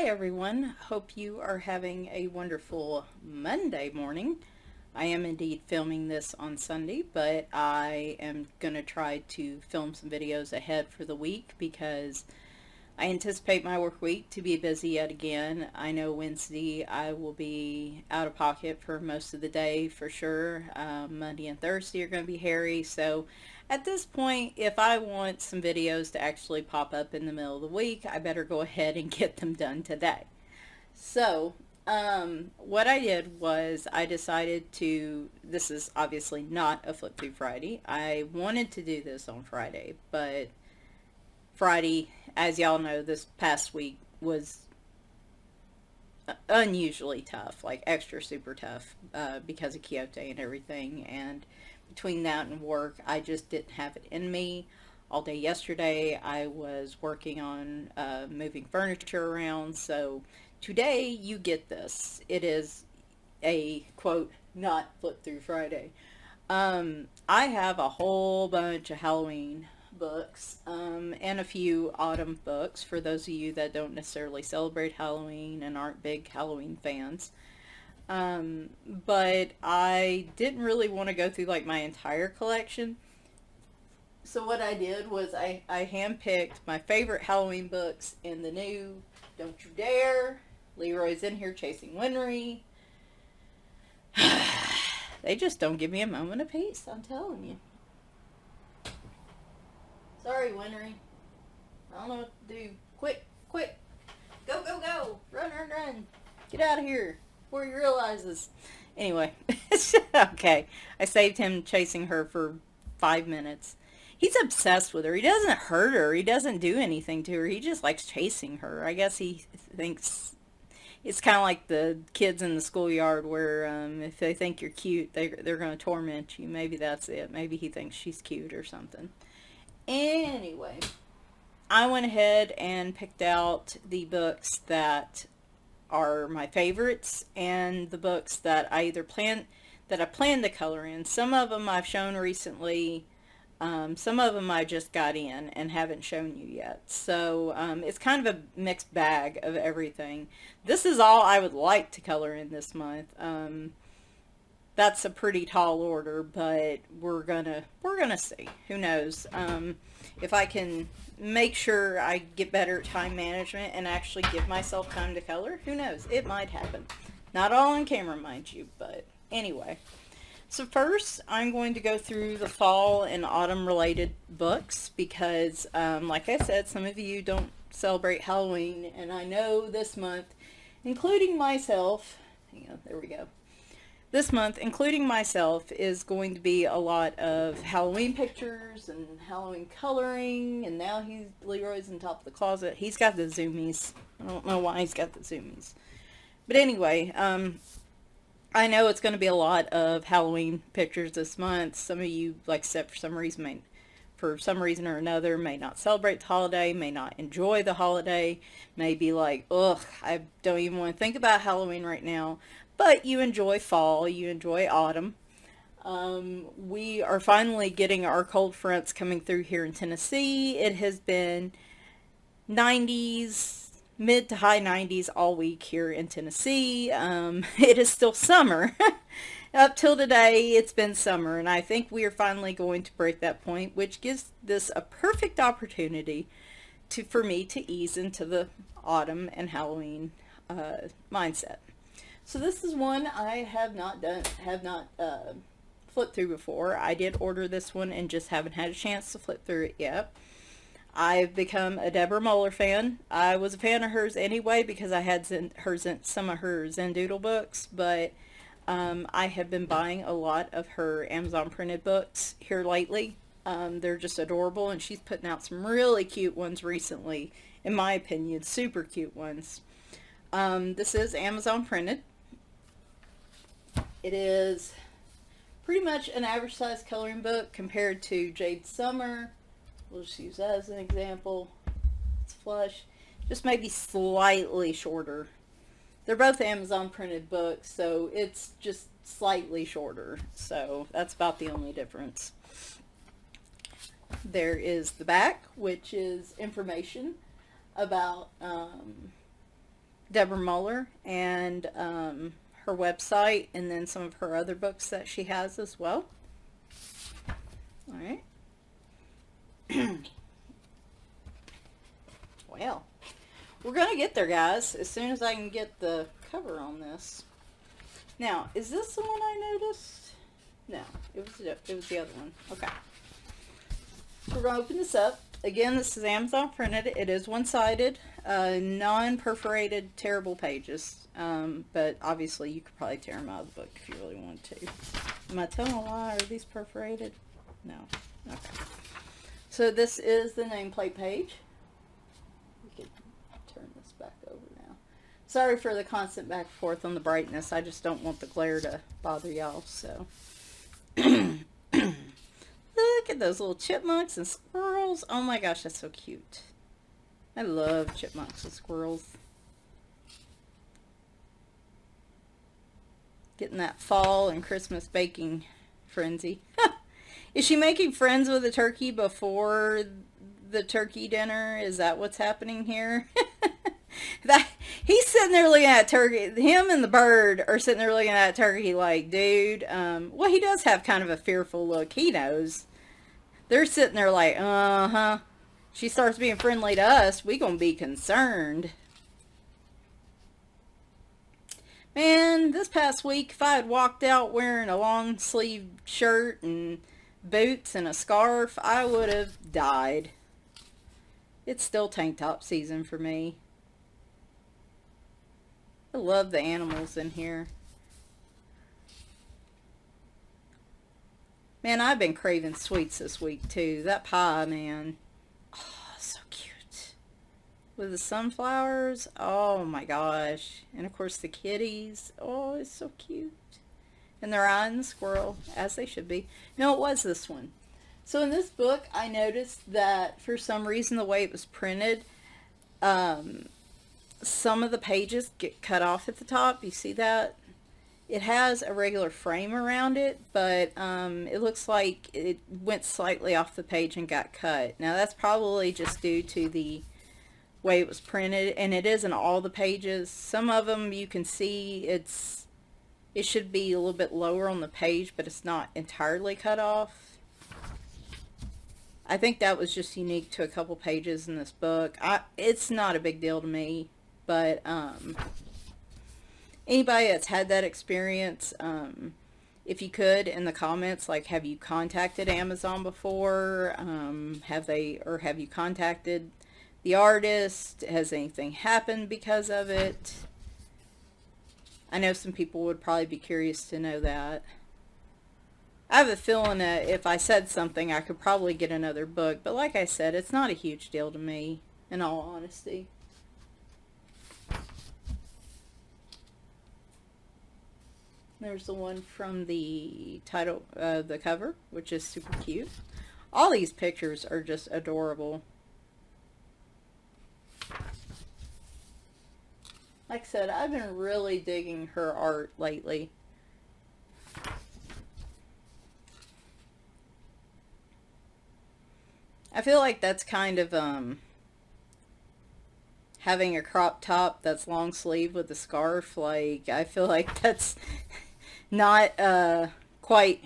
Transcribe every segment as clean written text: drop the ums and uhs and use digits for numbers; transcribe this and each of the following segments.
Hi everyone, hope you are having a wonderful Monday morning. I am indeed filming this on Sunday, but I am going to try to film some videos ahead for the week because I anticipate my work week to be busy yet again. I know Wednesday I will be out of pocket for most of the day for sure. Monday and Thursday are going to be hairy, so at this point, if I want some videos to actually pop up in the middle of the week, I better go ahead and get them done today. So, what I did was I decided to, this is obviously not a Flip Through Friday. I wanted to do this on Friday, but Friday, as y'all know, this past week was unusually tough, like extra super tough, because of Quixote and everything, and between that and work, I just didn't have it in me. All day yesterday, I was working on moving furniture around, so today you get this. It is a, quote, not Flip Through Friday. I have a whole bunch of Halloween books and a few autumn books for those of you that don't necessarily celebrate Halloween and aren't big Halloween fans. But I didn't really want to go through like my entire collection. So what I did was I handpicked my favorite Halloween books in the new Don't You Dare, Leroy's in here chasing Winry. They just don't give me a moment of peace, I'm telling you. Sorry, Winry. I don't know what to do. Quick, quick. Go, go, go. Run, run, run. Get out of here before he realizes. Anyway, okay. I saved him chasing her for 5 minutes. He's obsessed with her. He doesn't hurt her. He doesn't do anything to her. He just likes chasing her. I guess he thinks it's kind of like the kids in the schoolyard where if they think you're cute, they're going to torment you. Maybe that's it. Maybe he thinks she's cute or something. Anyway, I went ahead and picked out the books that are my favorites and the books that I plan to color in. Some of them I've shown recently. Some of them I just got in and haven't shown you yet. So it's kind of a mixed bag of everything. This is all I would like to color in this month. That's a pretty tall order, but we're gonna see. Who knows? If I can make sure I get better at time management and actually give myself time to color, who knows? It might happen. Not all on camera, mind you, but anyway. So first, I'm going to go through the fall and autumn related books because, like I said, some of you don't celebrate Halloween, and I know this month, including myself, hang on, there we go. This month, including myself, is going to be a lot of Halloween pictures and Halloween coloring, and now Leroy's on top of the closet. He's got the zoomies. I don't know why he's got the zoomies. But anyway, I know it's going to be a lot of Halloween pictures this month. Some of you, like I said, for some reason or another, may not celebrate the holiday, may not enjoy the holiday, may be like, ugh, I don't even want to think about Halloween right now. But you enjoy fall, you enjoy autumn. We are finally getting our cold fronts coming through here in Tennessee. It has been 90s, mid to high 90s all week here in Tennessee. It is still summer. Up till today, it's been summer, and I think we are finally going to break that point, which gives this a perfect opportunity for me to ease into the autumn and Halloween mindset. So this is one I have not flipped through before. I did order this one and just haven't had a chance to flip through it yet. I've become a Deborah Muller fan. I was a fan of hers anyway because I had some of her Zendoodle books, but I have been buying a lot of her Amazon printed books here lately. They're just adorable, and she's putting out some really cute ones recently, in my opinion, super cute ones. This is Amazon printed. It is pretty much an average size coloring book compared to Jade Summer. We'll just use that as an example. It's flush. Just maybe slightly shorter. They're both Amazon printed books, so it's just slightly shorter. So that's about the only difference. There is the back, which is information about Deborah Muller, and her website, and then some of her other books that she has as well. All right. Well, we're going to get there, guys, as soon as I can get the cover on this. Now, is this the one I noticed? No, it was the other one. Okay. So we're going to open this up. Again, this is Amazon printed. It is one-sided, non-perforated, terrible pages. But obviously you could probably tear them out of the book if you really want to. Am I telling a lie? Are these perforated? No. Okay. So this is the nameplate page. We can turn this back over now. Sorry for the constant back and forth on the brightness. I just don't want the glare to bother y'all, so. Look at those little chipmunks and squirrels. Oh my gosh, that's so cute. I love chipmunks and squirrels. Getting that fall and Christmas baking frenzy. Is she making friends with the turkey before the turkey dinner? Is that what's happening here? He's sitting there looking at turkey. Him and the bird are sitting there looking at turkey like, dude. Well, he does have kind of a fearful look. He knows. They're sitting there like, uh-huh. She starts being friendly to us, we gonna be concerned. Man, this past week, if I had walked out wearing a long sleeve shirt and boots and a scarf, I would have died. It's still tank top season for me. I love the animals in here. Man, I've been craving sweets this week too. That pie, man. Oh, so cute. With the sunflowers. Oh my gosh. And of course the kitties. Oh, it's so cute. And they're eyeing the squirrel, as they should be. No, it was this one. So in this book, I noticed that for some reason the way it was printed, some of the pages get cut off at the top. You see that? It has a regular frame around it, but it looks like it went slightly off the page and got cut. Now that's probably just due to the way it was printed, and it isn't all the pages. Some of them you can see it should be a little bit lower on the page, but it's not entirely cut off. I think that was just unique to a couple pages in this book. It's not a big deal to me, but anybody that's had that experience, if you could, in the comments, like, have you contacted Amazon before? Have you contacted the artist? Has anything happened because of it? I know some people would probably be curious to know that. I have a feeling that if I said something, I could probably get another book. But like I said, it's not a huge deal to me, in all honesty. There's the one from the title, the cover, which is super cute. All these pictures are just adorable. Like I said, I've been really digging her art lately. I feel like that's kind of, having a crop top that's long sleeve with a scarf. Like, I feel like that's not quite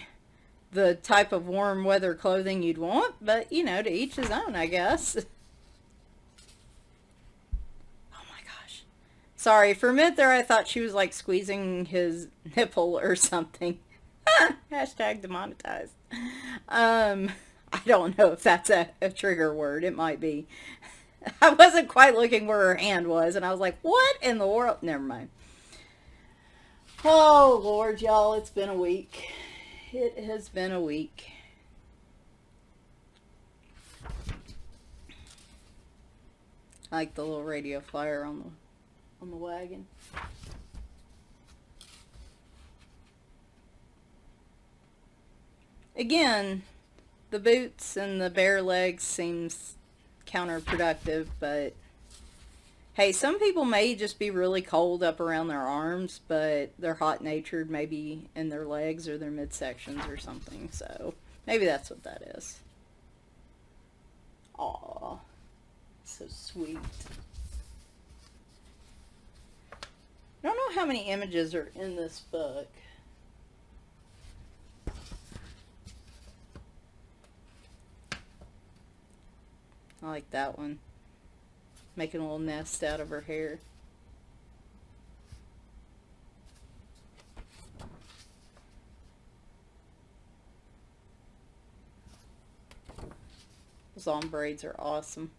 the type of warm weather clothing you'd want, but you know, to each his own, I guess. Oh my gosh. Sorry, for a minute there I thought she was like squeezing his nipple or something. Hashtag demonetized. I don't know if that's a trigger word. It might be. I wasn't quite looking where her hand was, and I was like, what in the world? Never mind. Oh, Lord, y'all, it's been a week. It has been a week. I like the little radio flyer on the wagon. Again, the boots and the bare legs seems counterproductive, but hey, some people may just be really cold up around their arms, but they're hot-natured maybe in their legs or their midsections or something, so maybe that's what that is. Aww, so sweet. know how many images are in this book. I like that one. Making a little nest out of her hair. Those on braids are awesome.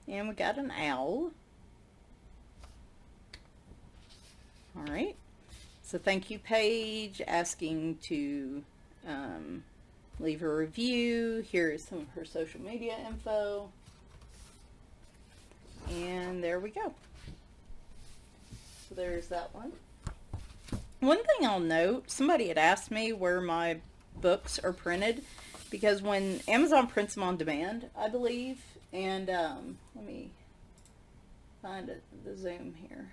And we got an owl. Alright. It's a thank you page asking to leave a review. Here is some of her social media info. And there we go. So there's that one. One thing I'll note, somebody had asked me where my books are printed, because when Amazon prints them on demand, I believe, and let me find the zoom here.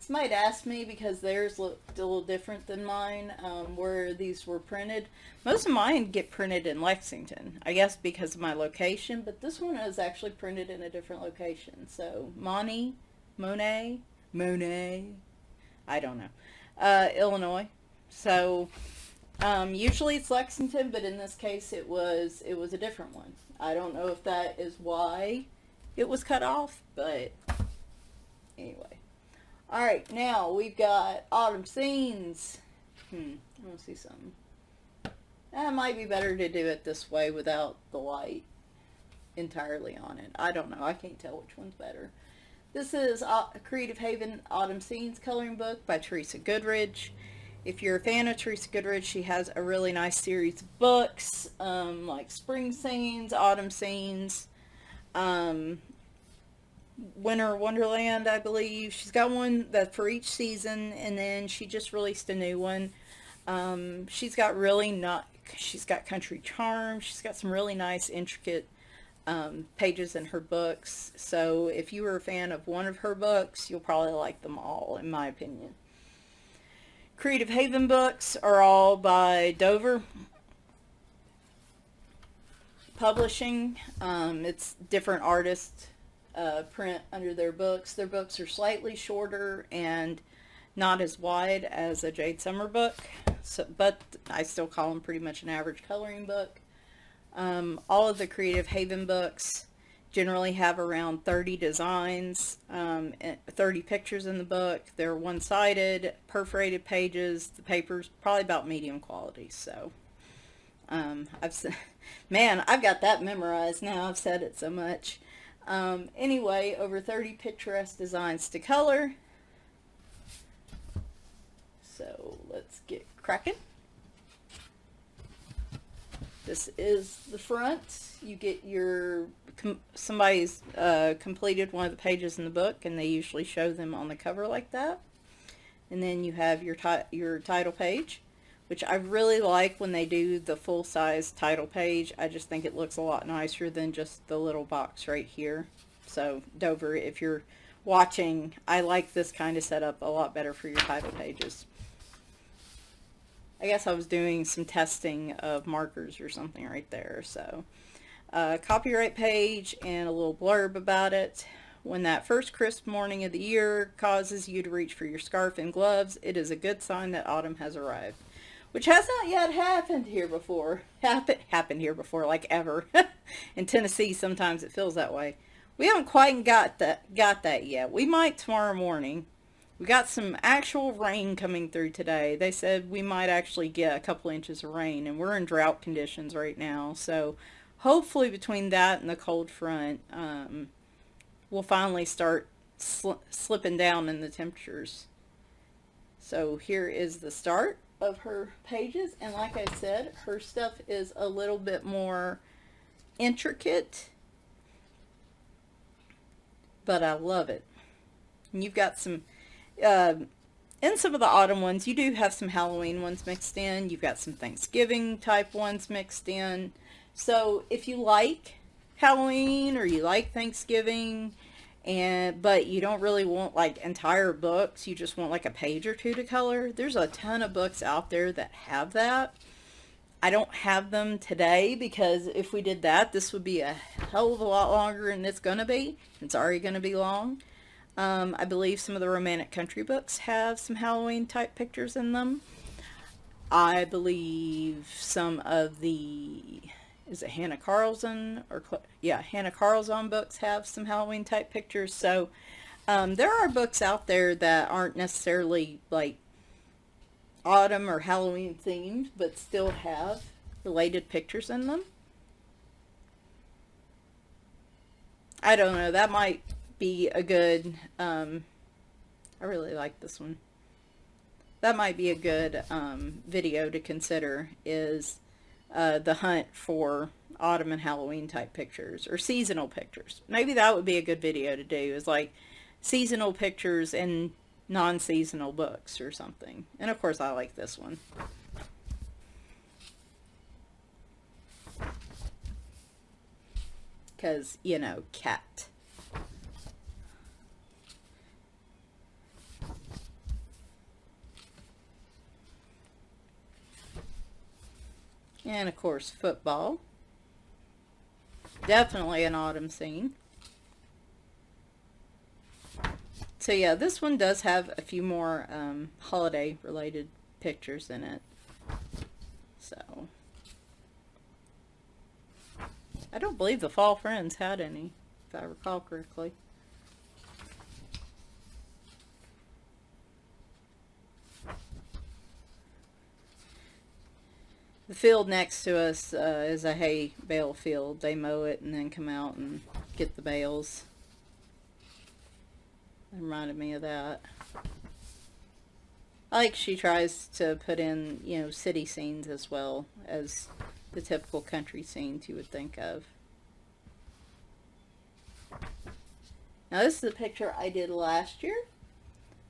Somebody had asked me, because theirs looked a little different than mine, where these were printed. Most of mine get printed in Lexington, I guess because of my location, but this one is actually printed in a different location. So Monet, I don't know, Illinois. So usually it's Lexington, but in this case it was a different one. I don't know if that is why it was cut off, but anyway. Alright, now we've got autumn scenes. I want to see something. That might be better to do it this way without the light entirely on it. I don't know. I can't tell which one's better. This is Creative Haven Autumn Scenes coloring book by Teresa Goodridge. If you're a fan of Teresa Goodridge, she has a really nice series of books, like spring scenes, autumn scenes, Winter Wonderland, I believe. She's got one that for each season, and then she just released a new one. She's got Country Charm. She's got some really nice, intricate pages in her books. So if you were a fan of one of her books, you'll probably like them all, in my opinion. Creative Haven books are all by Dover Publishing. It's different artists print under their books. Their books are slightly shorter and not as wide as a Jade Summer book, but I still call them pretty much an average coloring book. All of the Creative Haven books generally have around 30 designs, 30 pictures in the book. They're one-sided, perforated pages. The paper's probably about medium quality, so I've got that memorized now. I've said it so much. Anyway, over 30 picturesque designs to color. So let's get cracking. This is the front. You get somebody's completed one of the pages in the book, and they usually show them on the cover like that. And then you have your title page, which I really like when they do the full-size title page. I just think it looks a lot nicer than just the little box right here. So Dover, if you're watching, I like this kind of setup a lot better for your title pages. I guess I was doing some testing of markers or something right there. So copyright page and a little blurb about it. When that first crisp morning of the year causes you to reach for your scarf and gloves, it is a good sign that autumn has arrived. Which has not yet happened here before. Happened here before, like ever. In Tennessee, sometimes it feels that way. We haven't quite got that yet. We might tomorrow morning. We got some actual rain coming through today. They said we might actually get a couple inches of rain, and we're in drought conditions right now. So hopefully between that and the cold front, we'll finally start slipping down in the temperatures. So here is the start of her pages, and like I said, her stuff is a little bit more intricate, but I love it. And you've got some in some of the autumn ones, you do have some Halloween ones mixed in. You've got some Thanksgiving type ones mixed in. So if you like Halloween or you like Thanksgiving, but you don't really want like entire books, you just want like a page or two to color, there's a ton of books out there that have that. I don't have them today because if we did that, this would be a hell of a lot longer than it's going to be. It's already going to be long. I believe some of the romantic country books have some Halloween type pictures in them. I believe some of the, is it Hannah Carlson? Yeah, Hannah Carlson books have some Halloween type pictures. So there are books out there that aren't necessarily like autumn or Halloween themed, but still have related pictures in them. I don't know, that might be a good, I really like this one. That might be a good video to consider, is the hunt for autumn and Halloween type pictures, or seasonal pictures. Maybe that would be a good video to do, is like seasonal pictures in non-seasonal books or something. And of course I like this one. Because, you know, cat. And of course football. Definitely an autumn scene. So yeah, this one does have a few more holiday related pictures in it. So I don't believe the Fall Friends had any, if I recall correctly. The field next to us is a hay bale field. They mow it and then come out and get the bales. It reminded me of that. I like she tries to put in, you know, city scenes as well as the typical country scenes you would think of. Now this is a picture I did last year.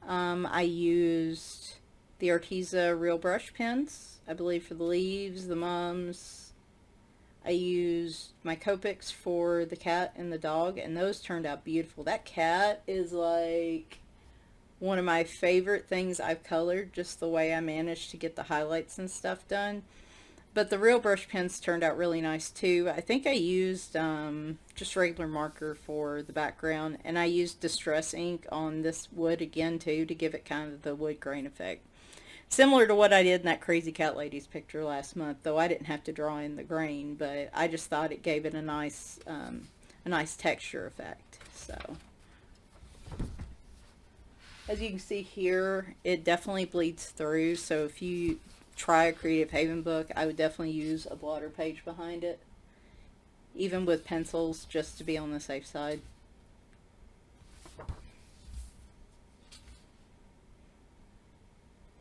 I used the Arteza Real Brush pens, I believe, for the leaves, the mums. I used my Copics for the cat and the dog, and those turned out beautiful. That cat is like one of my favorite things I've colored, just the way I managed to get the highlights and stuff done. But the Real Brush pens turned out really nice too. I think I used just regular marker for the background, and I used Distress ink on this wood again too to give it kind of the wood grain effect. Similar to what I did in that Crazy Cat Lady's picture last month, though I didn't have to draw in the grain, but I just thought it gave it a nice texture effect. So, as you can see here, it definitely bleeds through, so if you try a Creative Haven book, I would definitely use a blotter page behind it, even with pencils, just to be on the safe side.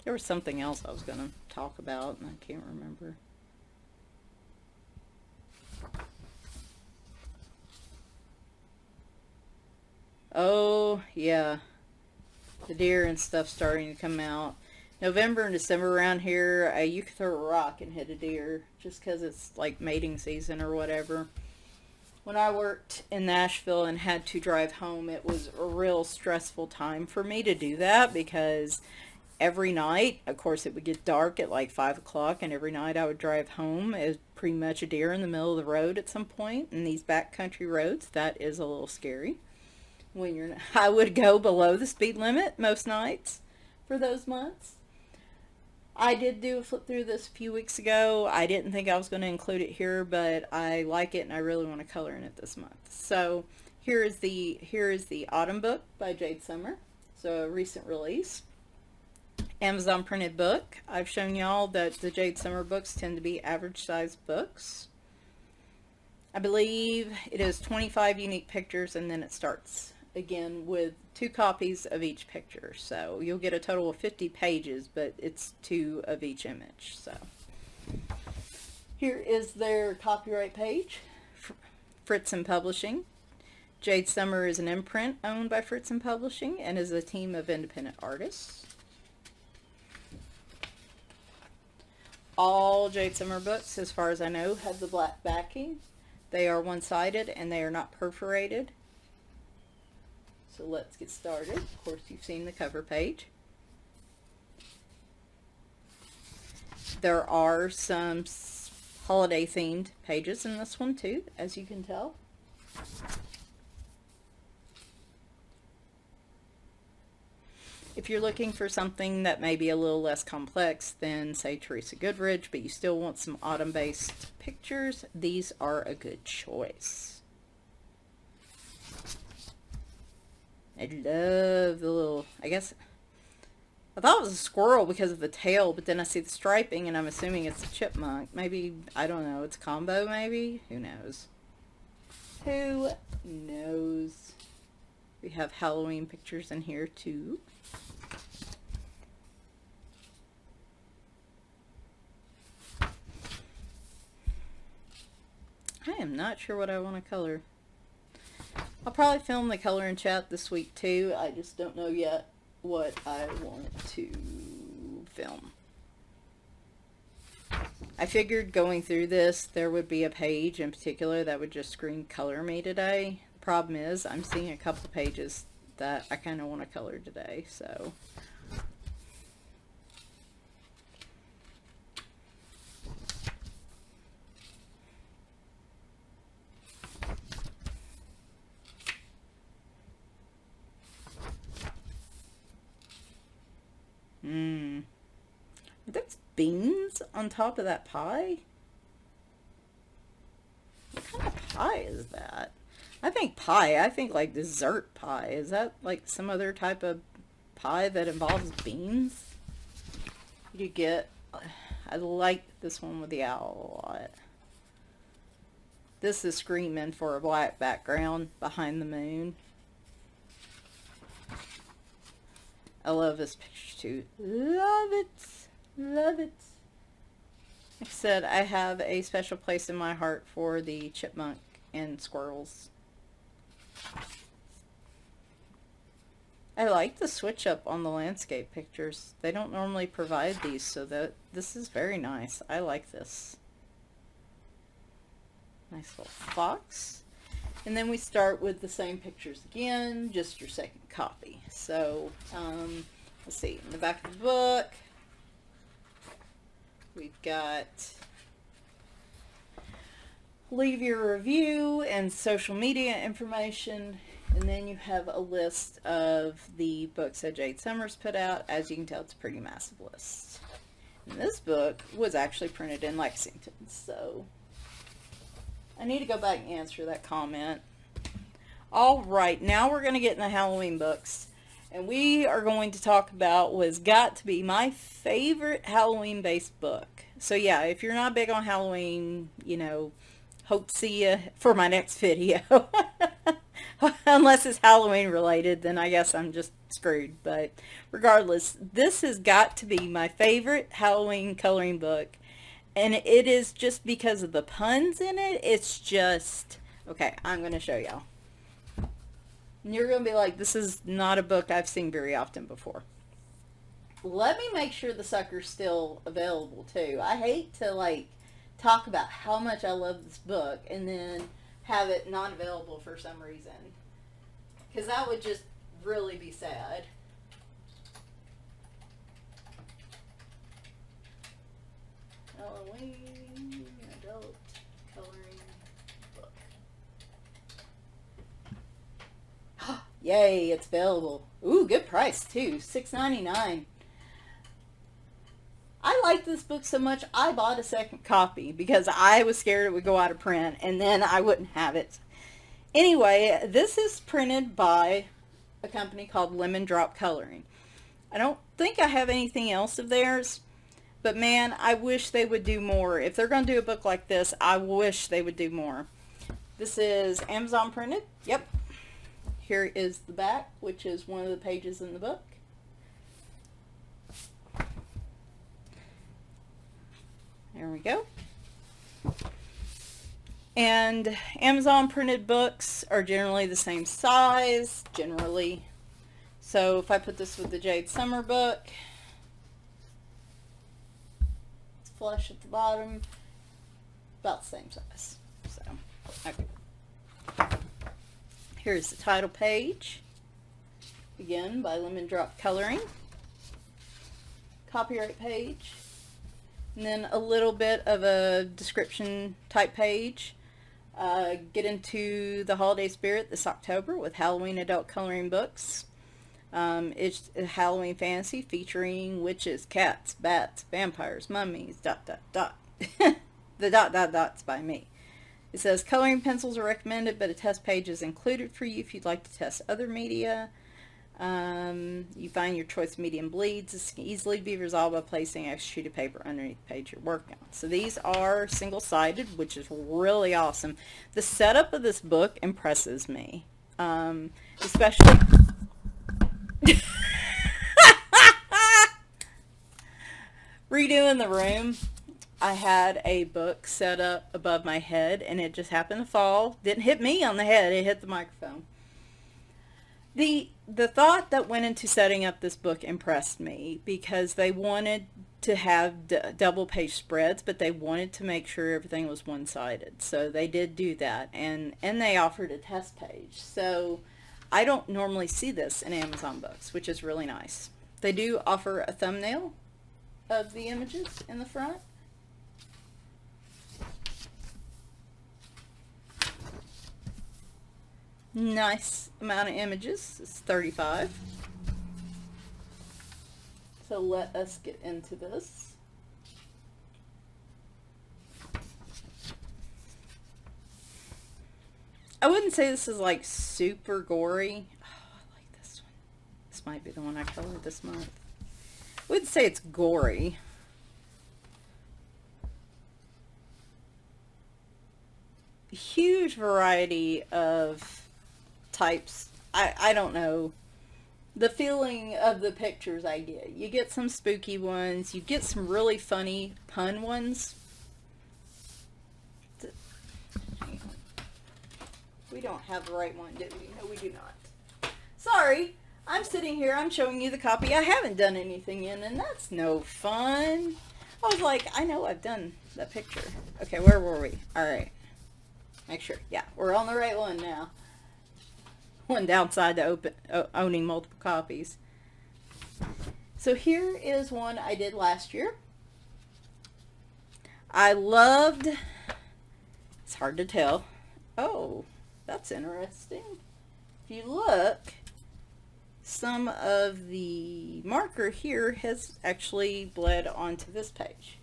There was something else I was going to talk about, and I can't remember. Oh, yeah. The deer and stuff starting to come out. November and December around here, you could throw a rock and hit a deer just because it's like mating season or whatever. When I worked in Nashville and had to drive home, it was a real stressful time for me to do that because every night, of course, it would get dark at like 5 o'clock, and every night I would drive home. It was pretty much a deer in the middle of the road at some point, and these backcountry roads, that is a little scary. When you're, I would go below the speed limit most nights for those months. I did do a flip through this a few weeks ago. I didn't think I was going to include it here, but I like it and I really want to color in it this month. So here is the Autumn book by Jade Summer. So a recent release. Amazon printed book. I've shown y'all that the Jade Summer books tend to be average sized books. I believe it is 25 unique pictures, and then it starts again with 2 copies of each picture. So you'll get a total of 50 pages, but it's 2 of each image. So here is their copyright page. Fritz & Publishing. Jade Summer is an imprint owned by Fritz & Publishing and is a team of independent artists. All Jade Summer books, as far as I know, have the black backing. They are one-sided and they are not perforated. So let's get started. Of course, you've seen the cover page. There are some holiday themed pages in this one too, as you can tell. If you're looking for something that may be a little less complex than, say, Teresa Goodridge, but you still want some autumn-based pictures, these are a good choice. I love the little, I guess, I thought it was a squirrel because of the tail, but then I see the striping, and I'm assuming it's a chipmunk. Maybe, I don't know, it's a combo maybe? Who knows? Who knows? We have Halloween pictures in here too. I am not sure what I want to color. I'll probably film the color and chat this week too. I just don't know yet what I want to film. I figured going through this there would be a page in particular that would just scream color me today. The problem is I'm seeing a couple of pages that I kind of want to color today, so there's beans on top of that pie? What kind of pie is that? I think pie, I think like dessert pie. Is that like some other type of pie that involves beans? You get, I like this one with the owl a lot. This is screaming for a black background behind the moon. I love this picture too. Love it. Love it. Like I said, I have a special place in my heart for the chipmunk and squirrels. I like the switch up on the landscape pictures. They don't normally provide these, so that this is very nice. I like this. Nice little fox. And then we start with the same pictures again, just your second copy. So, let's see, in the back of the book, we've got leave your review and social media information, and then you have a list of the books that Jade Summers put out. As you can tell, it's a pretty massive list. And this book was actually printed in Lexington, so I need to go back and answer that comment. All right, now we're going to get in the Halloween books, and we are going to talk about what's got to be my favorite Halloween-based book. So yeah, if you're not big on Halloween, you know, hope to see you for my next video. Unless it's Halloween related, then I guess I'm just screwed. But regardless, this has got to be my favorite Halloween coloring book. And it is just because of the puns in it. It's just, okay, I'm going to show y'all. And you're going to be like, this is not a book I've seen very often before. Let me make sure the sucker's still available too. I hate to like talk about how much I love this book and then have it not available for some reason. Because that would just really be sad. Halloween adult coloring book. Yay, it's available. Ooh, good price too. $6.99. I like this book so much, I bought a second copy because I was scared it would go out of print and then I wouldn't have it. Anyway, this is printed by a company called Lemon Drop Coloring. I don't think I have anything else of theirs, but man, I wish they would do more. If they're going to do a book like this, I wish they would do more. This is Amazon printed. Yep. Here is the back, which is one of the pages in the book. There we go. And Amazon printed books are generally the same size, generally. So if I put this with the Jade Summer book, it's flush at the bottom, about the same size. So, okay. Here's the title page, again by Lemon Drop Coloring. Copyright page. And then a little bit of a description type page. Get into the holiday spirit this October with Halloween adult coloring books. It's a Halloween fantasy featuring witches, cats, bats, vampires, mummies, ... The ... Dot's by me. It says coloring pencils are recommended, but a test page is included for you if you'd like to test other media. You find your choice of medium bleeds. This can easily be resolved by placing a sheet of paper underneath the page you're working on. So these are single-sided, which is really awesome. The setup of this book impresses me, especially... Redoing the room, I had a book set up above my head, and it just happened to fall. Didn't hit me on the head, it hit the microphone. The thought that went into setting up this book impressed me because they wanted to have double page spreads, but they wanted to make sure everything was one-sided. So they did do that, and they offered a test page. So I don't normally see this in Amazon books, which is really nice. They do offer a thumbnail of the images in the front. Nice amount of images. It's 35. So let us get into this. I wouldn't say this is like super gory. Oh, I like this one. This might be the one I colored this month. I wouldn't say it's gory. Huge variety of types. I don't know. The feeling of the pictures I get. You get some spooky ones. You get some really funny pun ones. Hang on. We don't have the right one, do we? No, we do not. Sorry. I'm sitting here. I'm showing you the copy I haven't done anything in, and that's no fun. I was like, I know I've done that picture. Okay, where were we? All right. Make sure. Yeah, we're on the right one now. One downside to owning multiple copies. So here is one I did last year. I loved, it's hard to tell. Oh, that's interesting. If you look, some of the marker here has actually bled onto this page.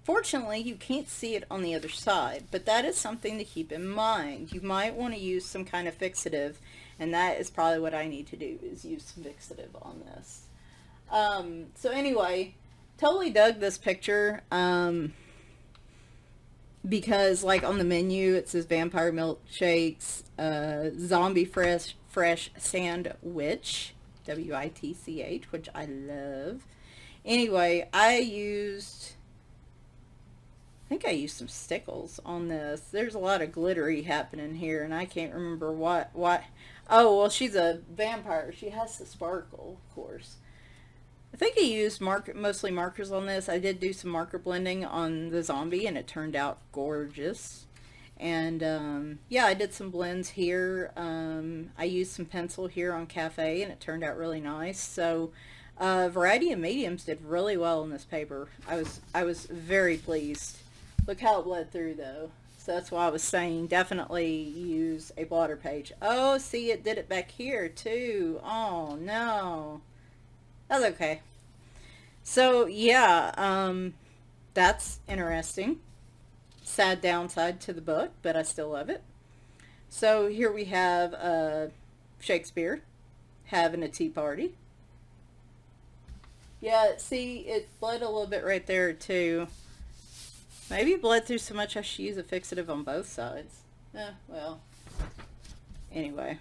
Fortunately, you can't see it on the other side, but that is something to keep in mind. You might want to use some kind of fixative, and that is probably what I need to do, is use some fixative on this. So anyway, totally dug this picture, because like on the menu, it says vampire milkshakes, zombie fresh sandwich, WITCH, which I love. Anyway, I think I used some stickles on this. There's a lot of glittery happening here, and I can't remember what. Oh, well, she's a vampire. She has to sparkle, of course. I think I used mostly markers on this. I did do some marker blending on the zombie, and it turned out gorgeous. And yeah, I did some blends here. I used some pencil here on Cafe, and it turned out really nice. So variety of mediums did really well in this paper. I was very pleased. Look how it bled through, though. So that's why I was saying definitely use a blotter page. Oh, see, it did it back here, too. Oh, no. That's okay. So, yeah, that's interesting. Sad downside to the book, but I still love it. So here we have Shakespeare having a tea party. Yeah, see, it bled a little bit right there, too. Maybe it bled through so much I should use a fixative on both sides. Well, anyway.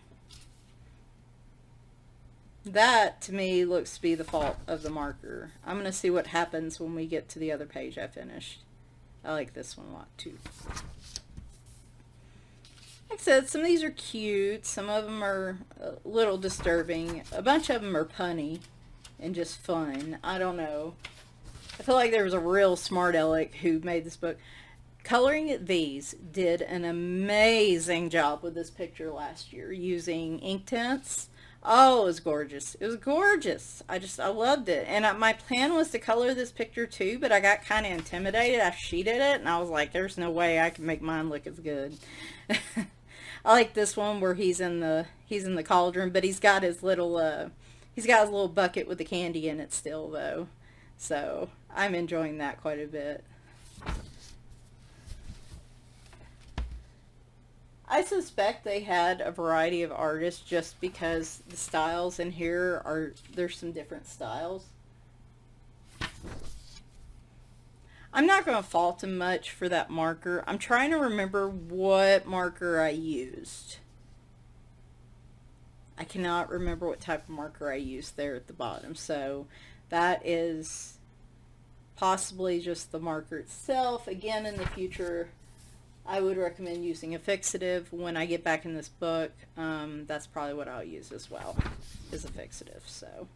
That, to me, looks to be the fault of the marker. I'm going to see what happens when we get to the other page I finished. I like this one a lot, too. Like I said, some of these are cute. Some of them are a little disturbing. A bunch of them are punny and just fun. I don't know. I feel like there was a real smart aleck who made this book. Coloring these did an amazing job with this picture last year using ink tints. Oh, it was gorgeous. It was gorgeous. I loved it. And my plan was to color this picture too, but I got kind of intimidated. I sheeted it, and I was like, there's no way I can make mine look as good. I like this one where he's in the cauldron, but he's got his little bucket with the candy in it still though. So I'm enjoying that quite a bit. I suspect they had a variety of artists just because the styles in here there's some different styles. I'm not going to fault him much for that marker. I'm trying to remember what marker I used. I cannot remember what type of marker I used there at the bottom. So that is possibly just the marker itself. Again, in the future, I would recommend using a fixative. When I get back in this book, that's probably what I'll use as well, is a fixative. So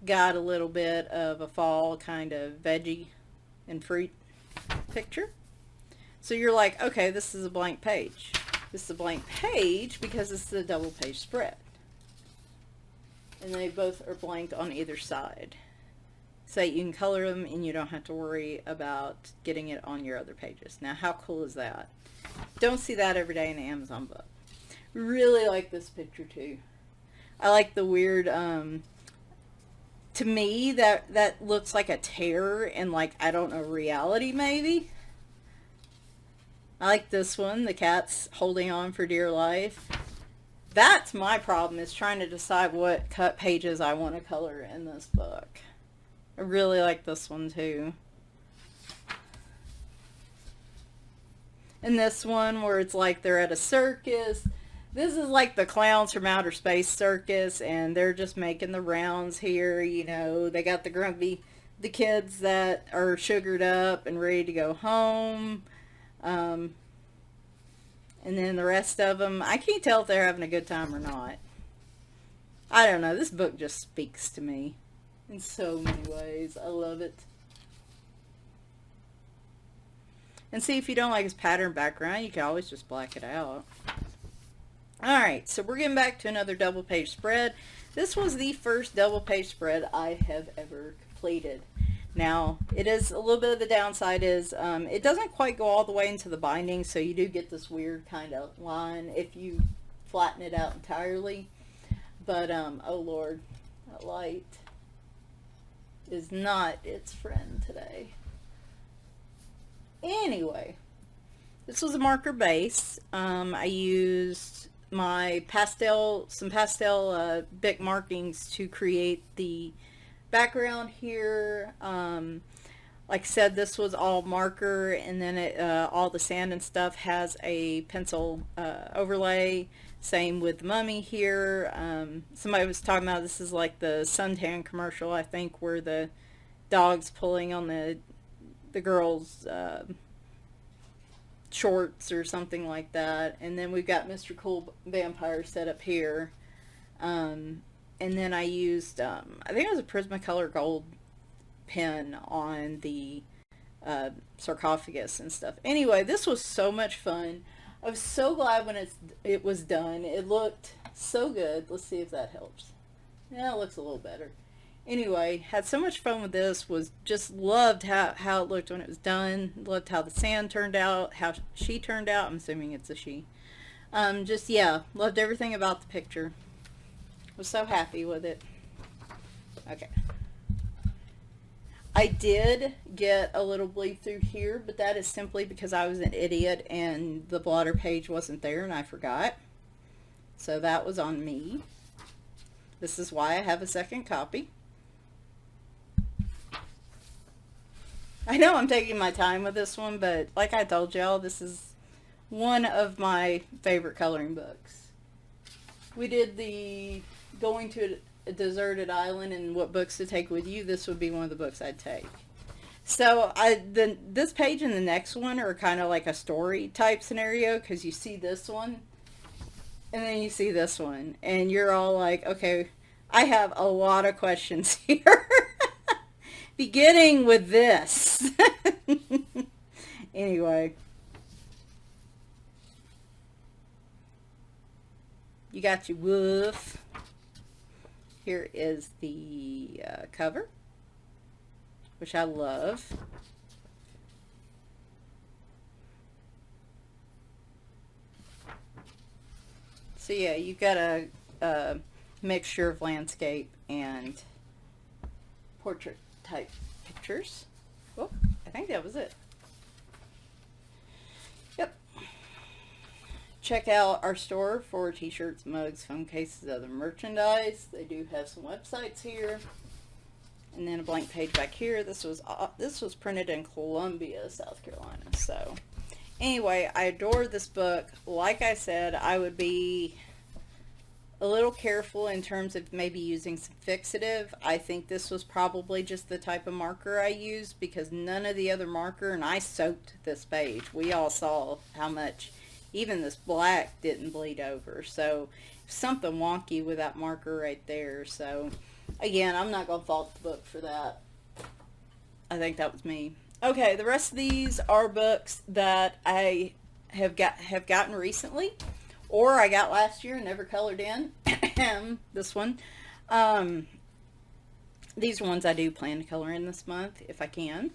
got a little bit of a fall kind of veggie and fruit picture. So you're like, okay, this is a blank page. This is a blank page because it's a double page spread. And they both are blank on either side. So you can color them and you don't have to worry about getting it on your other pages. Now, how cool is that? Don't see that every day in an Amazon book. Really like this picture too. I like the weird, to me, that looks like a tear in, like, I don't know, reality maybe. I like this one, the cat's holding on for dear life. That's my problem, is trying to decide what cut pages I want to color in this book. I really like this one too. And this one where it's like they're at a circus. This is like the clowns from outer space circus, and they're just making the rounds here. You know, they got the kids that are sugared up and ready to go home. And then the rest of them, I can't tell if they're having a good time or not. I don't know. This book just speaks to me in so many ways. I love it. And see, if you don't like his pattern background, you can always just black it out. Alright, so we're getting back to another double page spread. This was the first double page spread I have ever completed. Now, it is a little bit of the downside is it doesn't quite go all the way into the binding, so you do get this weird kind of line if you flatten it out entirely. But, oh Lord, that light is not its friend today. Anyway, this was a marker base. I used my some pastel Bic markings to create the background here. Like I said, this was all marker, and then all the sand and stuff has a pencil overlay. Same with the mummy here. Somebody was talking about this is like the suntan commercial, I think, where the dog's pulling on the girl's shorts or something like that. And then we've got Mr. Cool Vampire set up here. And then I used, I think it was a Prismacolor gold pen on the sarcophagus and stuff. Anyway, this was so much fun. I was so glad when it was done. It looked so good. Let's see if that helps. Yeah, it looks a little better. Anyway, had so much fun with this. Was just loved how it looked when it was done. Loved how the sand turned out, how she turned out. I'm assuming it's a she. Just, yeah, loved everything about the picture. Was so happy with it. Okay. I did get a little bleed through here, but that is simply because I was an idiot and the blotter page wasn't there and I forgot. So that was on me. This is why I have a second copy. I know I'm taking my time with this one, but like I told y'all, this is one of my favorite coloring books. We did the going to a deserted island and what books to take with you. This would be one of the books I'd take. So this page and the next one are kind of like a story type scenario, because you see this one and then you see this one and you're all like, okay, I have a lot of questions here. Beginning with this. Anyway. You got your woof. Here is the cover, which I love. So yeah, you've got a mixture of landscape and portrait type pictures. Oh, I think that was it. Yep. Check out our store for t-shirts, mugs, phone cases, other merchandise. They do have some websites here. And then a blank page back here. This was printed in Columbia, South Carolina. So anyway, I adore this book. Like I said, I would be a little careful in terms of maybe using some fixative. I think this was probably just the type of marker I used, because none of the other marker, and I soaked this page. We all saw how much even this black didn't bleed over. So something wonky with that marker right there. So again, I'm not going to fault the book for that. I think that was me. Okay, the rest of these are books that I have gotten recently, or I got last year and never colored in. This one. These are ones I do plan to color in this month, if I can.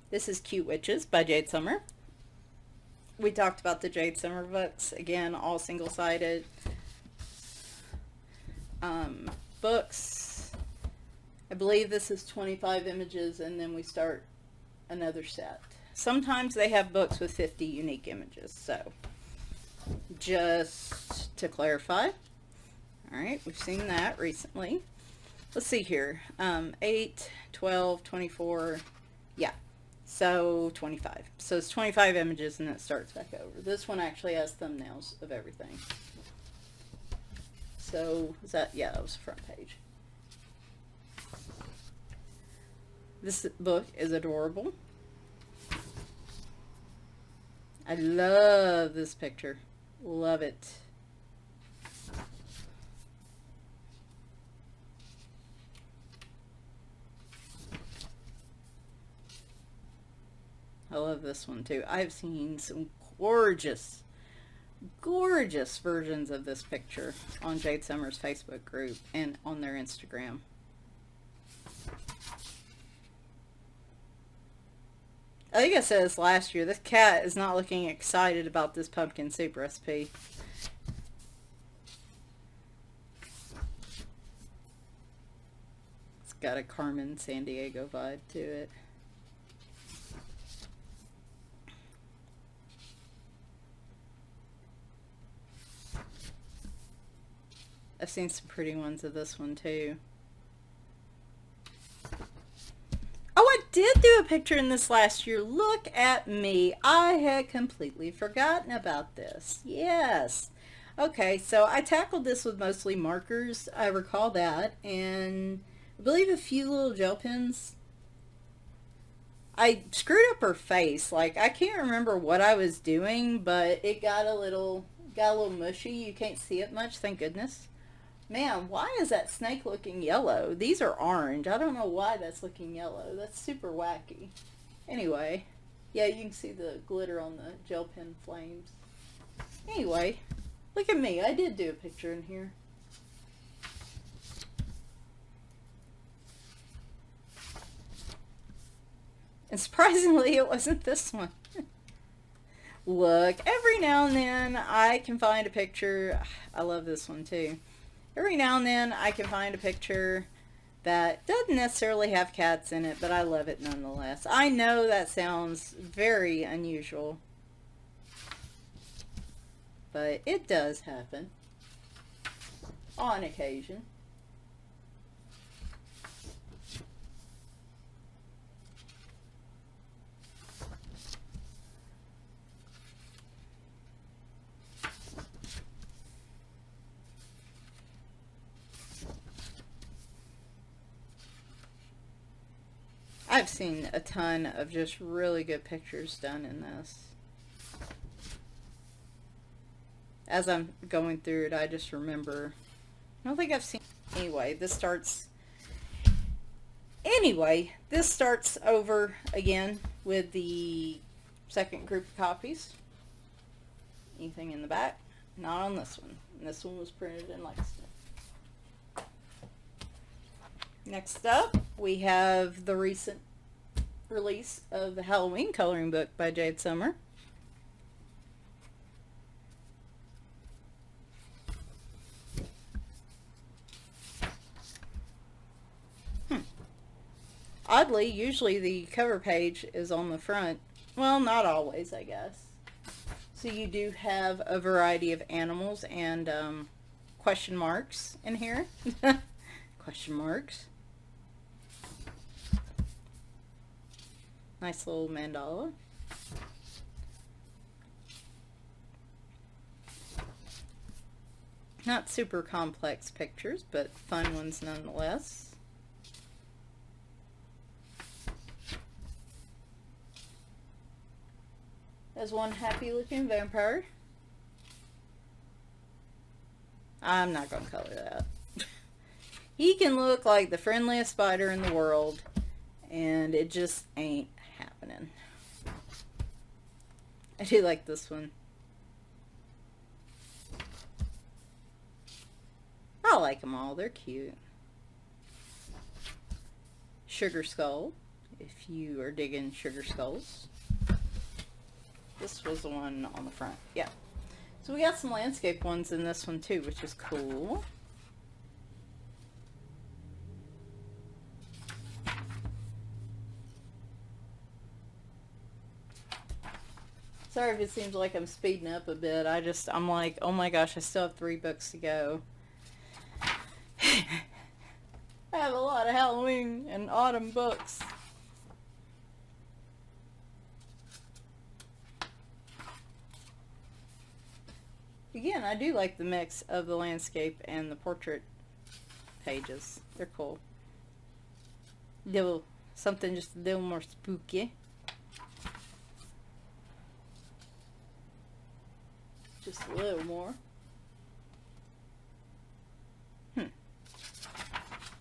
This is Cute Witches by Jade Summer. We talked about the Jade Summer books. Again, all single-sided. Books. I believe this is 25 images, and then we start another set. Sometimes they have books with 50 unique images, so just to clarify. Alright, we've seen that recently. Let's see here. 8, 12, 24, yeah. So 25. So it's 25 images and it starts back over. This one actually has thumbnails of everything. So is that, yeah, that was the front page. This book is adorable. I love this picture. Love it. I love this one too. I've seen some gorgeous, gorgeous versions of this picture on Jade Summer's Facebook group and on their Instagram. I think I said this last year. This cat is not looking excited about this pumpkin soup recipe. It's got a Carmen Sandiego vibe to it. I've seen some pretty ones of this one too. Oh, I did do a picture in this last year. Look at me. I had completely forgotten about this. Yes. Okay, so I tackled this with mostly markers. I recall that. And I believe a few little gel pens. I screwed up her face. Like, I can't remember what I was doing, but it got a little mushy. You can't see it much, thank goodness. Man, why is that snake looking yellow? These are orange. I don't know why that's looking yellow. That's super wacky. Anyway, yeah, you can see the glitter on the gel pen flames. Anyway, look at me. I did do a picture in here. And surprisingly, it wasn't this one. Look, every now and then I can find a picture. I love this one too. Every now and then I can find a picture that doesn't necessarily have cats in it, but I love it nonetheless. I know that sounds very unusual, but it does happen on occasion. I've seen a ton of just really good pictures done in this. As I'm going through it, I just remember, I don't think I've seen, anyway, this starts over again with the second group of copies. Anything in the back? Not on this one. And this one was printed in Lexington. Next up, we have the recent release of the Halloween coloring book by Jade Summer. Oddly, usually the cover page is on the front. Well, not always, I guess. So you do have a variety of animals and question marks in here. Question marks. Nice little mandala. Not super complex pictures, but fun ones nonetheless. There's one happy looking vampire. I'm not going to color that. He can look like the friendliest spider in the world, and it just ain't happening. I do like this one. I like them all. They're cute. Sugar skull, if you are digging sugar skulls. This was the one on the front. Yeah. So we got some landscape ones in this one too, which is cool. Sorry if it seems like I'm speeding up a bit. I'm like, oh my gosh, I still have 3 books to go. I have a lot of Halloween and autumn books. Again, I do like the mix of the landscape and the portrait pages. They're cool. Something just a little more spooky. Just a little more. Is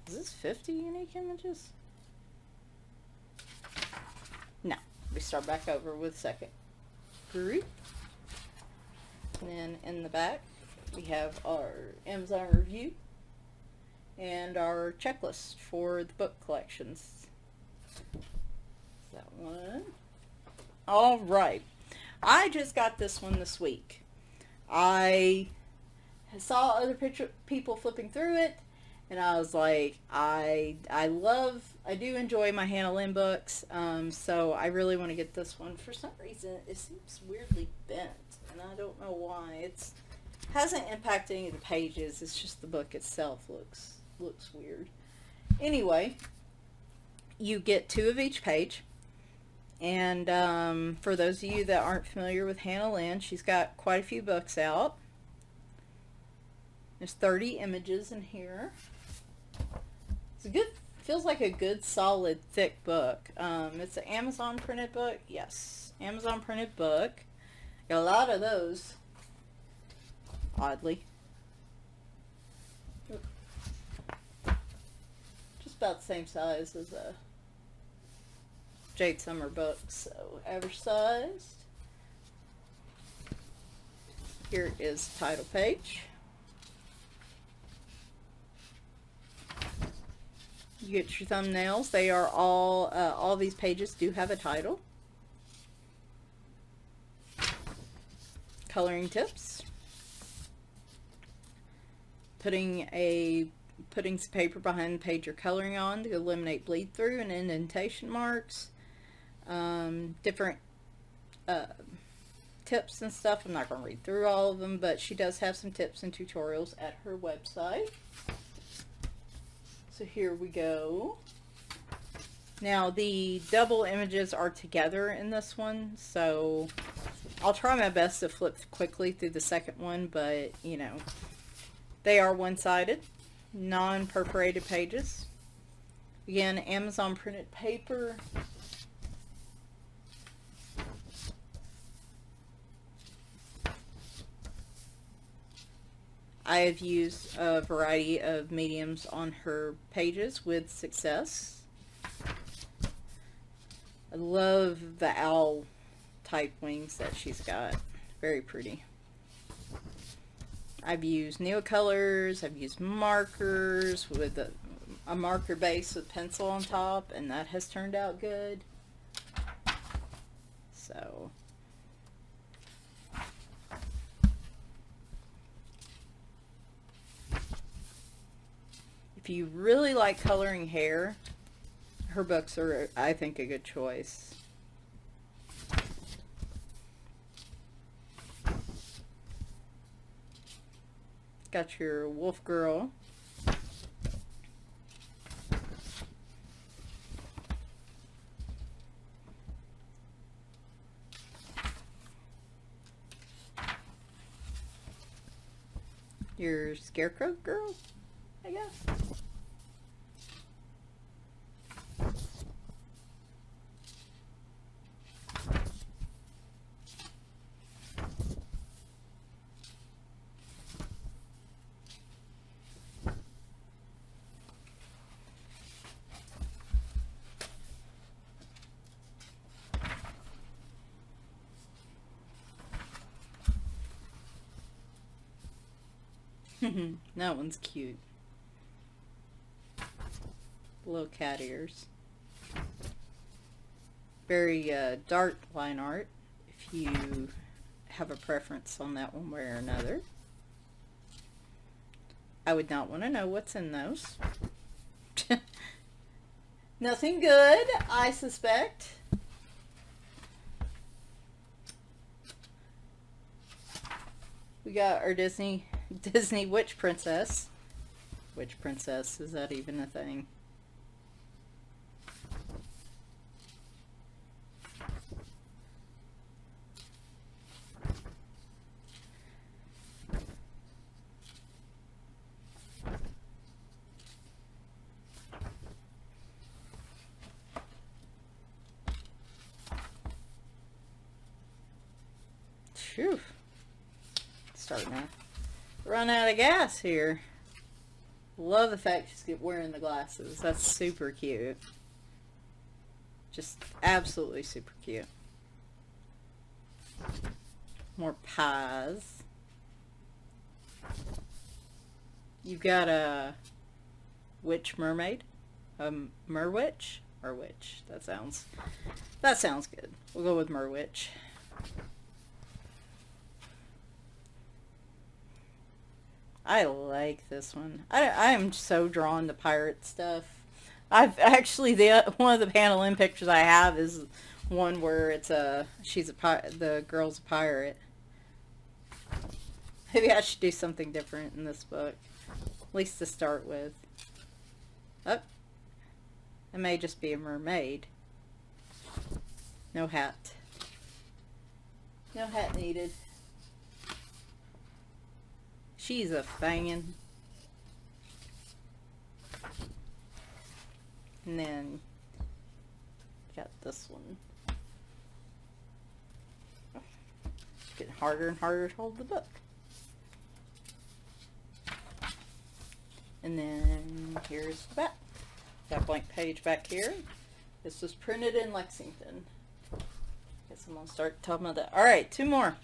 this 50 unique images? No. We start back over with second group. And then in the back, we have our Amazon review and our checklist for the book collections. That one. All right. I just got this one this week. I saw other people flipping through it, and I was like, I do enjoy my Hannah Lynn books, so I really want to get this one. For some reason, it seems weirdly bent, and I don't know why. It hasn't impacted any of the pages. It's just the book itself looks weird. Anyway, you get 2 of each page. And for those of you that aren't familiar with Hannah Lynn, she's got quite a few books out. There's 30 images in here. Feels like a good, solid, thick book. It's an Amazon printed book. Yes, Amazon printed book. Got a lot of those, oddly. Just about the same size as a Jade Summer book, so average sized. Here is the title page. You get your thumbnails. They are all these pages do have a title. Coloring tips. Putting some paper behind the page you're coloring on to eliminate bleed through and indentation marks. Different tips and stuff. I'm not going to read through all of them, but she does have some tips and tutorials at her website. So here we go. Now the double images are together in this one, so I'll try my best to flip quickly through the second one, but you know, they are one-sided, non-perforated pages. Again, Amazon printed paper. I have used a variety of mediums on her pages with success. I love the owl type wings that she's got. Very pretty. I've used Neocolors, I've used markers with a marker base with pencil on top, and that has turned out good. So if you really like coloring hair, her books are, I think, a good choice. Got your Wolf Girl. Your Scarecrow Girl, I guess. That one's cute. Little cat ears. Very dark line art, if you have a preference on that one way or another. I would not want to know what's in those. Nothing good, I suspect. We got our Disney Witch Princess. Witch Princess, is that even a thing? Phew. Starting to run out of gas here. Love the fact she's wearing the glasses. That's super cute. Just absolutely super cute. More pies. You've got a witch mermaid. A merwitch or witch. That sounds good. We'll go with merwitch. I like this one. I am so drawn to pirate stuff. I've actually, one of the panel in pictures I have is one where it's the girl's a pirate. Maybe I should do something different in this book, at least to start with. Oh, it may just be a mermaid. No hat. No hat needed. She's a fangin'. And then got this one. It's getting harder and harder to hold the book. And then here's the back. Got a blank page back here. This was printed in Lexington. Guess I'm gonna start talking about that. Alright, two more.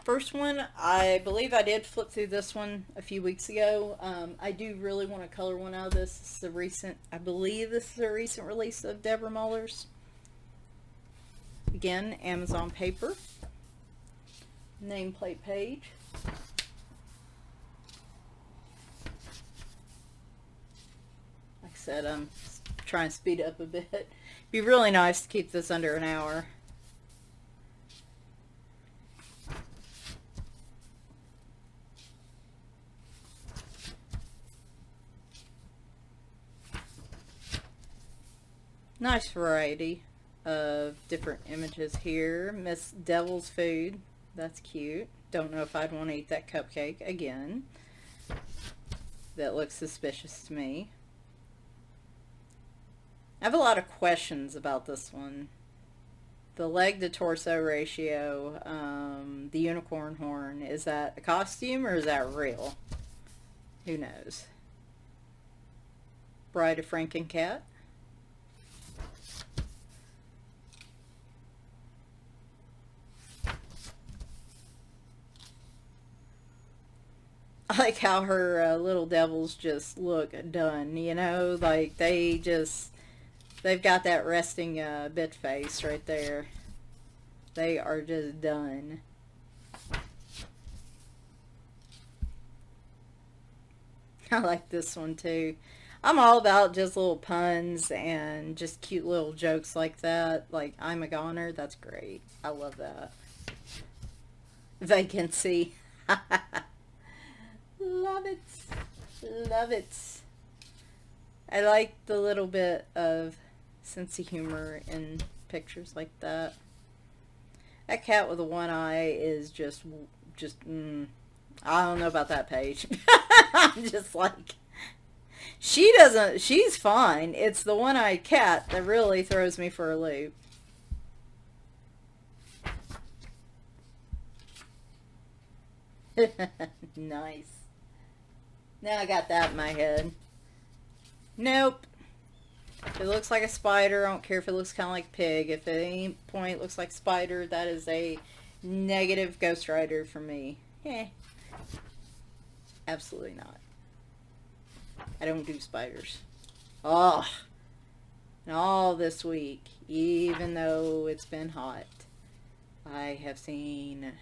First one, I believe I did flip through this one a few weeks ago. I do really want to color one out of this. This is a recent, I believe this is a recent release of Deborah Muller's. Again, Amazon paper. Nameplate page. Like I said, I'm trying to speed up a bit. It'd be really nice to keep this under an hour. Nice variety of different images here. Miss Devil's Food. That's cute. Don't know if I'd want to eat that cupcake again. That looks suspicious to me. I have a lot of questions about this one. The leg to torso ratio, the unicorn horn. Is that a costume or is that real? Who knows? Bride of Frankencat. I like how her little devils just look done, you know, like they've got that resting bitch face right there. They are just done. I like this one too. I'm all about just little puns and just cute little jokes like that. Like, I'm a goner. That's great. I love that. Vacancy. Love it. Love it. I like the little bit of sense of humor in pictures like that. That cat with the one eye is just, I don't know about that page. I'm just like, she's fine. It's the one-eyed cat that really throws me for a loop. Nice. Now I got that in my head. Nope. If it looks like a spider, I don't care if it looks kind of like a pig. If at any point it looks like a spider, that is a negative Ghost Rider for me. Absolutely not. I don't do spiders. Oh. And all this week, even though it's been hot, I have seen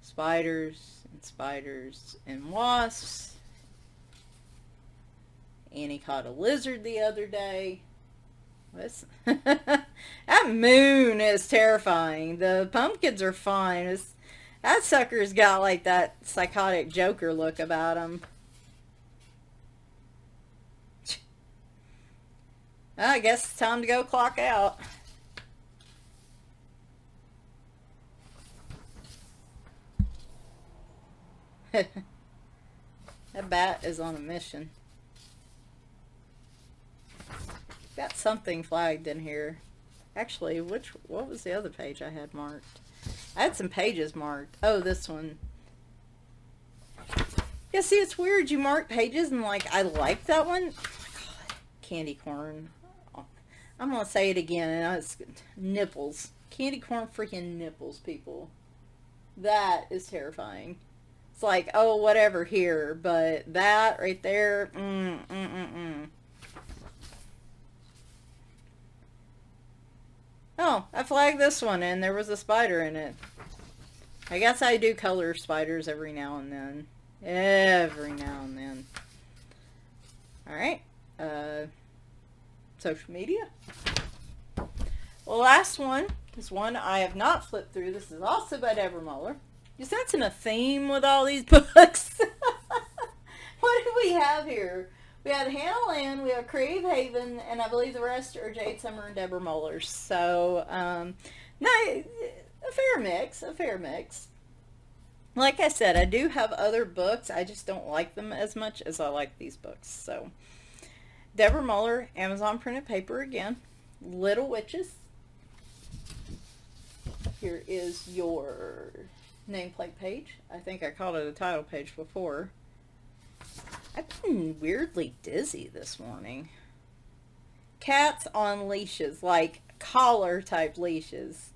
spiders and wasps. Annie caught a lizard the other day. That moon is terrifying. The pumpkins are fine. That sucker's got like that psychotic Joker look about him. I guess it's time to go clock out. That bat is on a mission. Got something flagged in here. Actually, what was the other page I had marked? I had some pages marked. Oh, this one. Yeah, see, it's weird. You mark pages and like, I like that one. Oh my god. Candy corn. I'm going to say it again. And it's nipples. Candy corn freaking nipples, people. That is terrifying. It's like, oh, whatever here. But that right there, Oh, I flagged this one and there was a spider in it. I guess I do color spiders every now and then. Every now and then. Alright. Social media. Well, last one is one I have not flipped through. This is also by Deborah Muller. You sensing a theme with all these books? What do we have here? We have Hannah Lynn, we have Crave Haven, and I believe the rest are Jade Summer and Deborah Muller. So, no, a fair mix, Like I said, I do have other books. I just don't like them as much as I like these books. So, Deborah Muller, Amazon printed paper again. Little Witches. Here is your nameplate page. I think I called it a title page before. I've been weirdly dizzy this morning. Cats on leashes, like collar type leashes.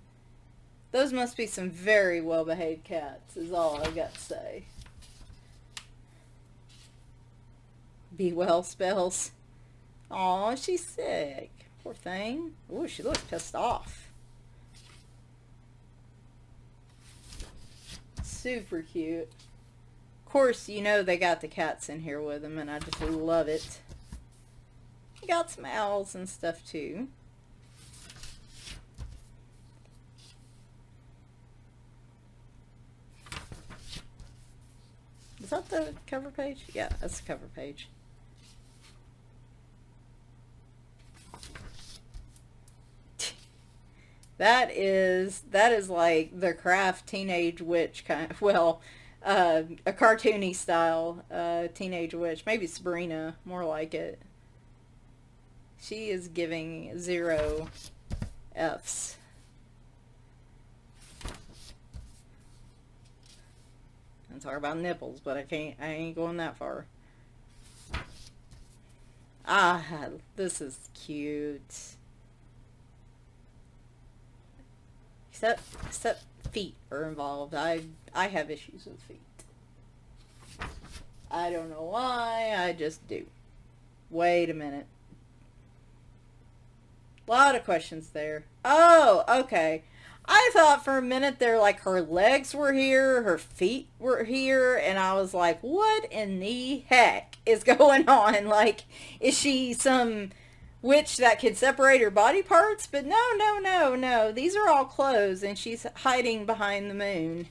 Those must be some very well behaved cats, is all I've got to say. Be well spells. Aw, she's sick. Poor thing. Ooh, she looks pissed off. Super cute. Of course, you know they got the cats in here with them, and I just love it. You got some owls and stuff, too. Is that the cover page? Yeah, that's the cover page. That is like the Craft Teenage Witch kind of, well, a cartoony style teenage witch. Maybe Sabrina, more like it. She is giving 0 Fs. I'm talking about nipples, but I ain't going that far. Ah, this is cute. Except feet are involved. I have issues with feet. I don't know why, I just do. Wait a minute. A lot of questions there. Oh, okay. I thought for a minute there, like, her legs were here, her feet were here, and I was like, what in the heck is going on? Like, is she some witch that could separate her body parts? But no, no, no, no. These are all clothes, and she's hiding behind the moon.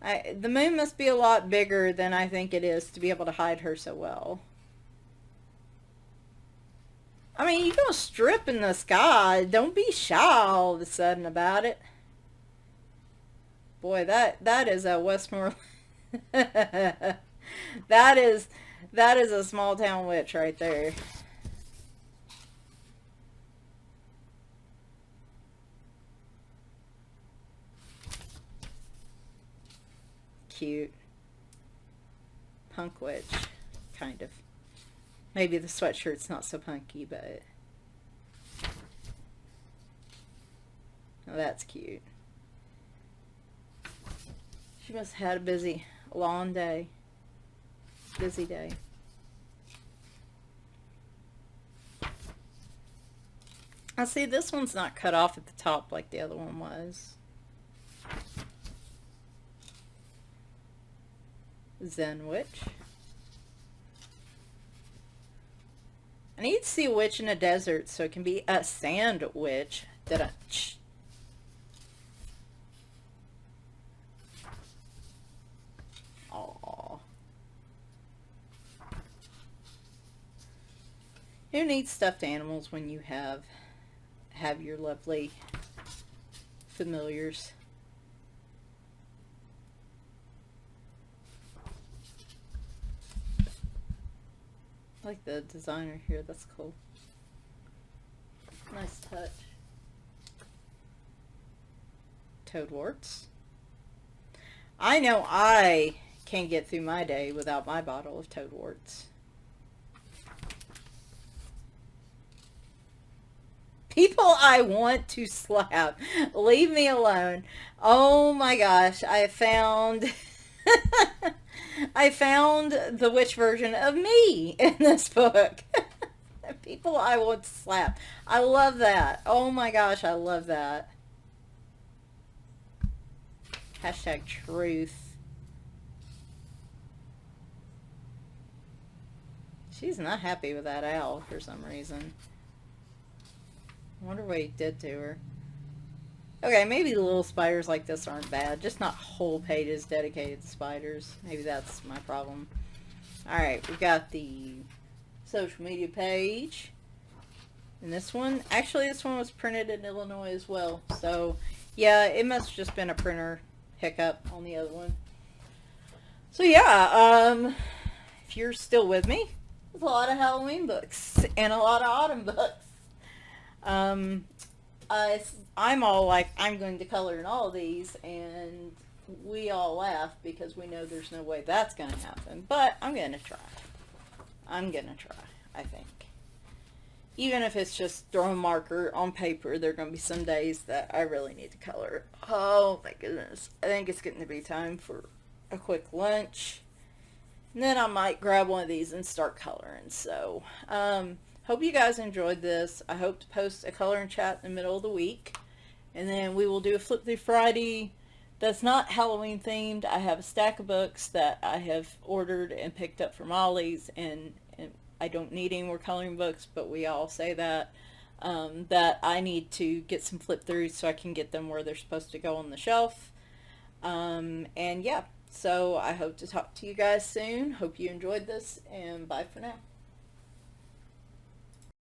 The moon must be a lot bigger than I think it is to be able to hide her so well. I mean, you go strip in the sky. Don't be shy all of a sudden about it. Boy, that is a Westmore. that is a small town witch right there. Cute. Punk witch, kind of. Maybe the sweatshirt's not so punky, but oh, that's cute. She must have had a busy, long day. Busy day. I see this one's not cut off at the top like the other one was. Zen witch. I need to see a witch in a desert so it can be a sand witch. Aww. Who needs stuffed animals when you have your lovely familiars? I like the designer here. That's cool. Nice touch. Toadwarts. I know I can't get through my day without my bottle of toadwarts. People I want to slap. Leave me alone. Oh my gosh. I found the witch version of me in this book. People I want to slap. I love that. Oh my gosh, I love that. Hashtag truth. She's not happy with that owl for some reason. I wonder what he did to her. Okay, maybe the little spiders like this aren't bad. Just not whole pages dedicated to spiders. Maybe that's my problem. Alright, we got the social media page. And this one, actually this one was printed in Illinois as well. So, yeah, it must have just been a printer hiccup on the other one. So, yeah, if you're still with me, there's a lot of Halloween books and a lot of autumn books. I'm all like, I'm going to color in all of these, and we all laugh because we know there's no way that's going to happen. But I'm going to try. I'm going to try, I think. Even if it's just throw a marker on paper, there are going to be some days that I really need to color. Oh my goodness. I think it's getting to be time for a quick lunch. And then I might grab one of these and start coloring. So, hope you guys enjoyed this. I hope to post a color and chat in the middle of the week. And then we will do a Flip Through Friday that's not Halloween themed. I have a stack of books that I have ordered and picked up from Ollie's. And I don't need any more coloring books, but we all say that. That I need to get some flip throughs so I can get them where they're supposed to go on the shelf. And yeah, so I hope to talk to you guys soon. Hope you enjoyed this, and bye for now.